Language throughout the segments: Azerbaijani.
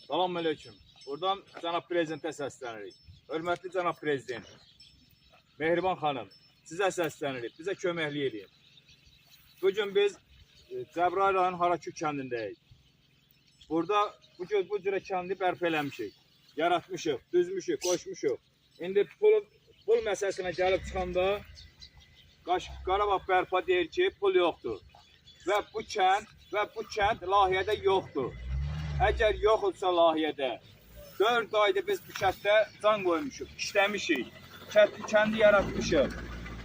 Salam aleyküm. Buradan cənab prezidentə səslənirik. Hörmətli cənab prezident, Mehriban xanım, sizə səslənirik, bizə köməklik edin. Bugün biz Cəbrayıl rayonunun Harakük kəndindəyik. Burada bu cürə kəndi bərpa eləmişik, yaratmışıq, düzmüşük, qoşmuşuq. İndi pul məsələsinə gəlib çıxanda Qarabağ bərpa deyir ki, pul yoxdur. Və bu kənd layihədə yoxdur. Əgər yox olsa layihədə, 4 ayda biz bu kənddə can qoymuşuq, işləmişik, kəndi yaratmışıq,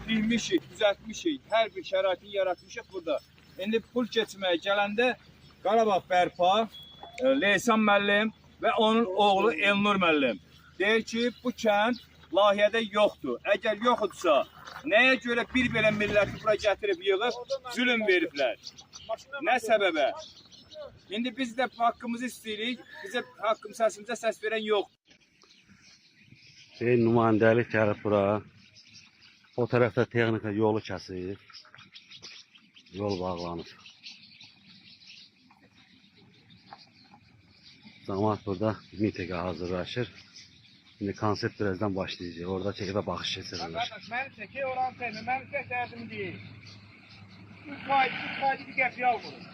bilmişik, düzəltmişik, hər bir şəraitini yaratmışıq burada. İndi pul keçməyə gələndə Qarabağ bərpa, Leysan müəllim və onun oğlu Elnur müəllim deyir ki, bu kənd layihədə yoxdur. Əgər yoxdursa, nəyə görə bir belə milləti bura gətirib yığıb, zülüm veriblər? Nə səbəbə? İndi biz də haqqımızı istəyirik, bizə səsimizə səs verən yoxdur. Nümayəndəlik gəlib bura. O tərəfdə texnika yolu kəsir. Yol bağlanır. Cəmaət burada mitingə hazırlaşır. Şimdi konsert birazdan başlayacak. Orada çekide baxış keçirirlər. Mən çəkə, oranı çəkmə. Mən çək dərdim deyil. Bu kaydı bir qəpiyə almırım.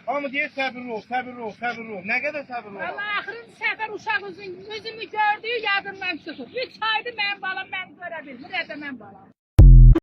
Hamı deyir səbirli ol. Nə qədər səbirli ol? Allah axırıncı səfər uşaq özümü gördüyü yadımdan çıxır. 3 aydır mənim balam məni görə bilmir, mən balam.